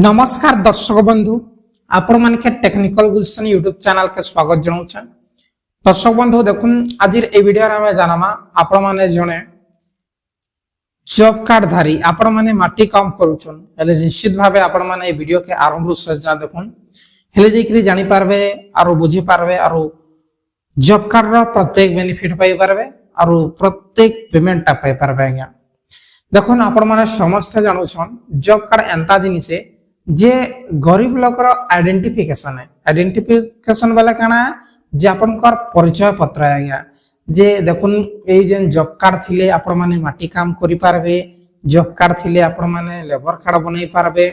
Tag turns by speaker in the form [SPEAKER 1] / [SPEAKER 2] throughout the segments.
[SPEAKER 1] नमस्कार दर्शक बंधु आपण मानके टेक्निकल गुलशन यूट्यूब चैनल के स्वागत जनाऊँ। दर्शक बंधु देखुन आज ए वीडियो रे हमें जानमा आपण माने जने जॉब कार्ड धारी आपण माने माटी काम करूछन हेले निश्चित भाबे आपण माने ए वीडियो के आरंभ रु शेष जा देखुन हेले जेकरी जानि पारबे आरो बुझी पारबे आरो जॉब कार्ड रो प्रत्येक बेनिफिट पाई पारबे आरो प्रत्येक पेमेंट ता पाई पारबे। आज्ञा देखुन आपण माने समस्त जानुछन जॉब कार्ड एंता जिनिसे जे गरीब लोकर आइडेंटिफिकेशन है। आइडेंटिफिकेशन वाला काना जे आपनकर परिचय पत्र है। आज्ञा जे देखुन ए जेन जॉब कार्ड थिले आपण माने माटी काम करि पारबे, जॉब कार्ड थिले आपण माने लेबर कार्ड बनै पारबे,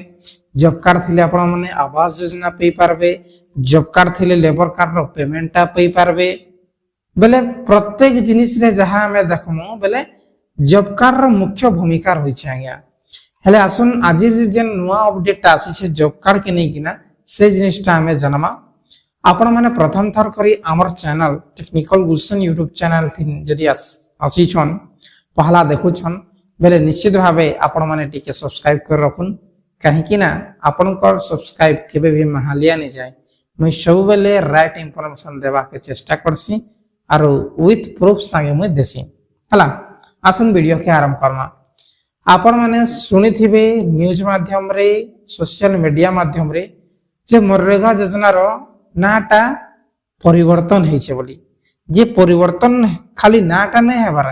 [SPEAKER 1] जॉब कार्ड थिले आपण माने आवास योजना पे पारबे, जॉब कार्ड थिले लेबर कार्ड रो पेमेंट ता पे पारबे। बेले प्रत्येक जिनिस रे जहां हमें देखमु बेले जॉब कार्ड रो मुख्य भूमिका रही छै। आज्ञा हेले आसुन आज जेन नुआ अपडेट आसी छे जॉब कार्ड के नै किना से जिनिसटा हमें जनमा आपण माने प्रथम थर करी हमर चैनल टेक्निकल गुलशन यूट्यूब चैनल थिन जदी आसी छन पहला देखु छन बेले निश्चित भाबे आपण माने टिके सब्सक्राइब कर रखुन काहे किना आपनकर सब्सक्राइब केबे भी महालिया नै जाय। मैं सब बेले राइट इंफॉर्मेशन देबा के चेष्टा करसी आरो विथ प्रूफ संगे मैं देसी। हला आसुन वीडियो के आरंभ करमा। आपण माने सुनी थिबे न्यूज माध्यम रे सोशल मीडिया माध्यम रे जे मनरेगा योजना रो नाटा परिवर्तन हेछे बोली जे परिवर्तन खाली नाटा नै हेबार।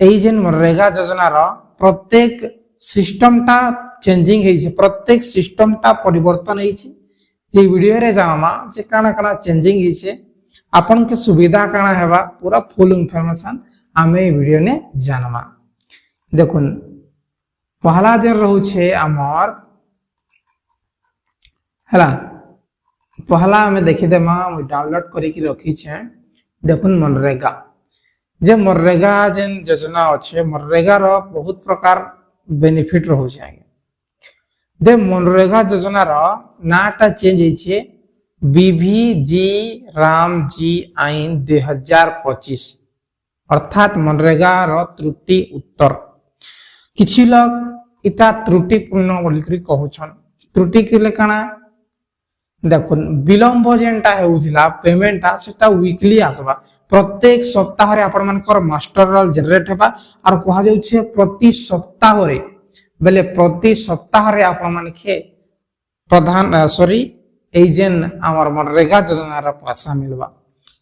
[SPEAKER 1] एई जेन मनरेगा योजना रो प्रत्येक सिस्टम ता चेंजिंग हेछे, प्रत्येक सिस्टम ता परिवर्तन हेछे। जे वीडियो रे जामा जे काना काना चेंजिंग हेछे आपन के सुविधा काना हेबा पूरा फुल इंफॉर्मेशन आमे वीडियो ने जानमा। देखुन पहला जे रहू छे हमर हला पहला हमें देखि देमा मैं डाउनलोड करि के रखी छे। देखुन मनरेगा जे मनरेगा जेन योजना अछि मनरेगा रो बहुत प्रकार बेनिफिट रहू छे। दे मनरेगा योजना रो नाटा चेंज होई छे बीवीजी रामजी आईन 2025 अर्थात मनरेगा रो त्रुटि उत्तर। किछि लोग इटा त्रुटिपूर्ण बोलिकरी कहउछन। त्रुटि के लेकाना देखुन विलंब जेनटा हेउथिला पेमेंट सेटा वीकली आसबा प्रत्येक सप्ताह रे आपण मानकर मास्टर रोल जनरेट हेबा और कहा जाउ छे प्रति सप्ताह रे बेले प्रति सप्ताह रे आपण मानके प्रधान ए जेन हमर मनरेगा योजना रा पैसा मिलबा।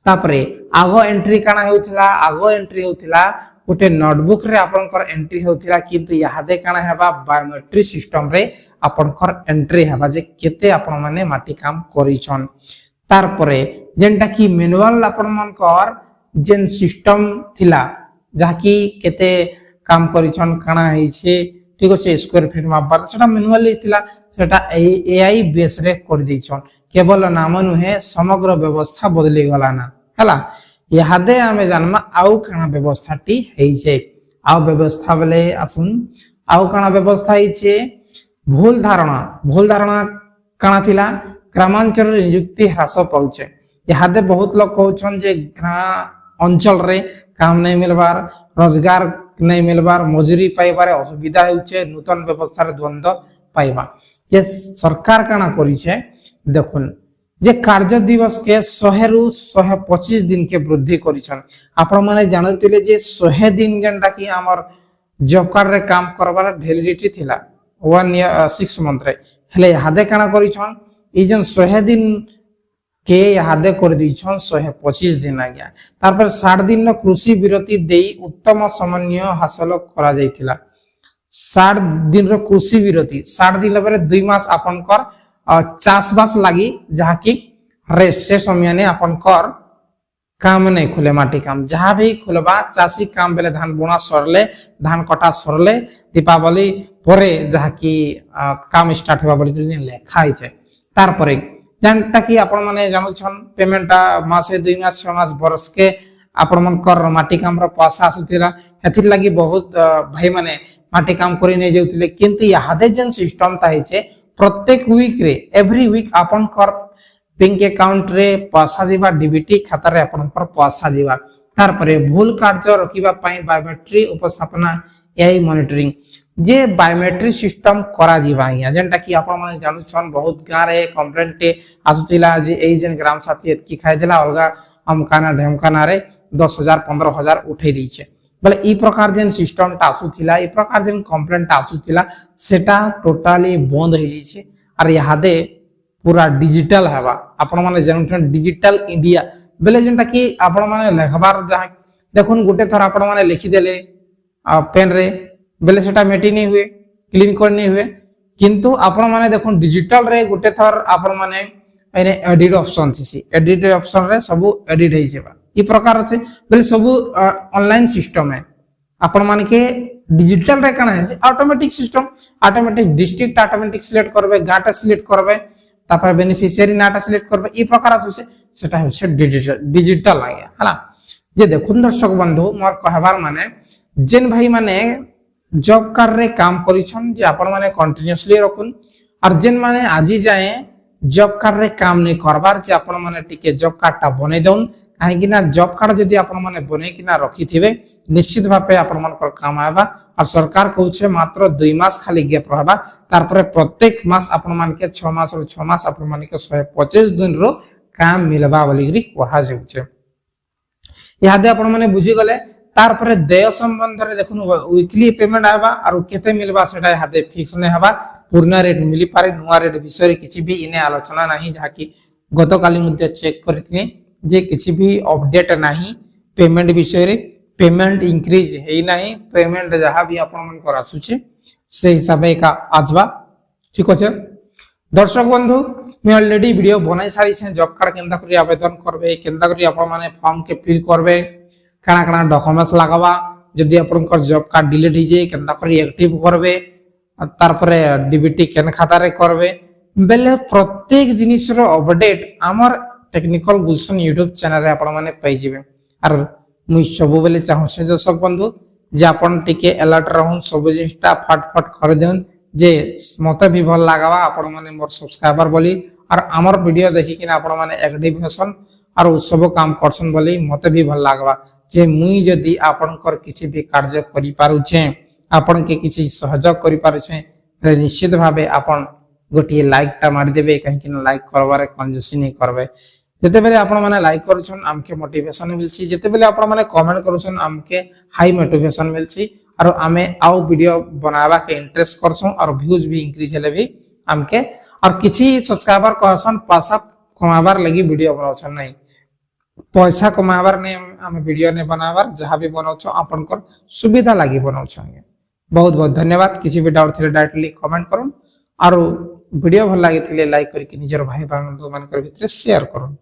[SPEAKER 1] तापरे आगो एंट्री काना हेउथिला आगो एंट्री हेउथिला गोटे नोटबुक रे आपनकर एंट्री होथिला किंतु यादे काना हेबा बायोमेट्रिक सिस्टम रे आपनकर एंट्री हेबा जे केते आपण माने माटी काम करिछन। तार परे जेनटा की मैनुअल आपण मानकर जेन सिस्टम थिला जाकी केते काम करिछन काना हेइ छे ठीक अछि स्क्वायर फीट मापबार सेटा मैनुअली थिला सेटा एआई बेस रे कर दैछन। केवल नाम नुहे समग्र व्यवस्था बदली गला ना हला यादे हमें जानमा आउ काना व्यवस्था टी हेइ छे। आउ व्यवस्था बेले आसुन आउ काना व्यवस्था हेइ छे भूल धारणा काना थिला ग्रामांचल रे नियुक्ति ह्रास पाउछे। यादे बहुत लोग कहउछन जे अंचल रे काम नै मिलबार रोजगार नै मिलबार मजूरी पाइबार असुविधा हेउछे नूतन व्यवस्था रे द्वंद्व पाइबा जे सरकार काना करि छे। देखुन जे कार्य दिवस के 100 रु 125 दिन के वृद्धि करिछन। आपण माने जानथिले जे 100 दिन जेंटा की हमर जॉब कार्ड रे काम करबार वैलिडिटी थिला 1 ईयर 6 मंथ रे हेले हादे काना करिछन ई जेन 100 दिन के हादे कर दिछन 125 दिन। आज्ञा तार पर 60 दिन नो कृषि विरति देई उत्तम समन्वय हासिल करा जायतिला। 60 दिन रो कृषि विरति 60 दिन पर 2 मास आपनकर चाषबास लगी जहा की रेस्ट से समय ने आपनकर काम नहीं खुले माटी काम जहाँ भी खुलबा चाषी काम बेले धान बुना सरले धान कटा सरले दीपावली परे जहाँ की काम स्टार्ट होबा बोली लेखा है। तार परे जानटा की आपण माने जानु छन पेमेंट मासे 2 मास 6 मास बरस के आपण मनकर माटी काम रो पैसा आसुतिला हेथिर लागि बहुत भाई माने माटी काम करि नै जेउतिले किंतु यादे जेन सिस्टम ता है प्रत्येक वीक रे एवरी वीक आपन कर बैंक अकाउंट रे पैसा जीवा डीबीटी खाता रे आपन कर पैसा जीवा। तार परे भूल कार्य रखिबा पई बायोमेट्रिक उपस्थापना एआई मॉनिटरिंग जे बायोमेट्रिक सिस्टम करा जीवा आज्ञा जेनटा कि आपण माने जानू छन बहुत गां रे कंप्लेंट टे आसुतिला जे एई जेन ग्राम साथी एतकी खाइ देला अलगा अमकाना ढेमकाना रे 10,000 15,000 उठै दै छै बोले ई प्रकार जेन सिस्टम टा आसुतिला ई प्रकार जेन कंप्लेंट आसुतिला सेटा टोटली बंद हो जाइ छै आर यादे पूरा डिजिटल हवा आपण माने जानू छन डिजिटल इंडिया बोले जेनटा कि आपण माने लेखबार जहा देखुन गुटे थर आपण माने लिखि देले पेन रे बेले सेटा मेटी नहीं हुए क्लीन कर नहीं हुए किंतु आपण माने देखुन डिजिटल रे गुटे थर आपण माने एने एडिट ऑप्शन थी एडिट ऑप्शन रे सब एडिट हे जेबा ई प्रकार আছে बेले सब ऑनलाइन सिस्टम है आपण माने के डिजिटल रे कना है automatic system automatic district automatic select करबे गाटा सिलेक्ट करबे तापर बेनिफिशियरी नाटा सिलेक्ट करबे ई प्रकार আছে सेटा है डिजिटल आ गया हला जे देखुन दर्शक बंधु मोर कहबार माने जेन भाई माने जॉब कार्ड रे काम करिछन जे आपण माने कंटीन्यूअसली रखुन और जेन माने आजी जाए जॉब कार्ड रे काम नै करबार जे आपण माने टिके जॉब कार्ड ता बने दउन काहे कि ना जॉब कार्ड जदी आपण माने बने कि ना रखी थिबे निश्चित भाबे आपण मानकर काम आबा और सरकार कहउछे मात्र 2 मास खाली गैप रहबा तार पर प्रत्येक मास आपण मान के 6 मास और 6 मास आपण मान के 125 दिन रो काम मिलबा बोलिग्री कहा जाउछे यादे आपण माने बुझी गले तार पर देय संबंध रे देखुन वीकली पेमेंट आबा और केते मिलबा सेटा हाते फिक्स नै हबा पूर्ण रेट मिली पारे नुवा रेट विषय किछि भी इने आलोचना नाही जाकी गतकाली मध्ये चेक करथिनी जे किछि भी अपडेट नाही पेमेंट विषय रे पेमेंट इंक्रीज हेई नाही पेमेंट जहा भी आपण मन कर आसुचे से हिसाबे का आजबा ठीक अछि दर्शक बंधु मैं ऑलरेडी वीडियो बनाई सारी छे जॉब कार्ड केंदा करी आवेदन करबे केंदा करी आपण माने फॉर्म के फिल करबे काना काना डॉक्यूमेंट्स लगावा जदी आपण कर जॉब कार्ड डिलीट हो जाए केंदा करी एक्टिव करबे तार पर डीबीटी केन खाता रे करबे बेले प्रत्येक जिनिस रो अपडेट हमर टेक्निकल गुलशन YouTube चैनल रे आपण माने पाई जिवे आर मुई सब बेले चाहू से दर्शक बंधु जे आपण टिके अलर्ट रहन सब जिनिसटा फटफट कर देन जे मते भी भल लगावा आपण माने मोर सब्सक्राइबर बोली और हमर वीडियो देखि कि आपण माने एक्टिव हसन और सब काम करसन बोली मते भी भल लागवा जे मुई जदी आपण कर किछि भी कार्य करि पारु छे आपण के किछि सहयोग करि पारु छे निश्चित भाबे आपण गोटी लाइक टा मारि देबे कहि कि लाइक करबारे कंजूसी नै करबे जते बेले आपण माने लाइक करूछन हमके मोटिवेशन मिलसी जते बेले आपण माने कमेंट करूछन हमके हाई मोटिवेशन मिलसी और आमे आउ वीडियो बनावा के इंटरेस्ट करछन और व्यूज भी इंक्रीज हेले भी हमके और किछि सब्सक्राइबर कहसन पैसा कमाबार लगी वीडियो बनाउछन नै पैसा कमाबार ने हम वीडियो ने बनाबार जहां भी बनाउछो आपन कर सुविधा लागि बनाउछो बहुत बहुत धन्यवाद किसी भी डाउट थिले डायरेक्टली कमेंट करूं और वीडियो भल लागि थिले लाइक करके निजर भाई बंधु मान कर भितर शेयर करूं।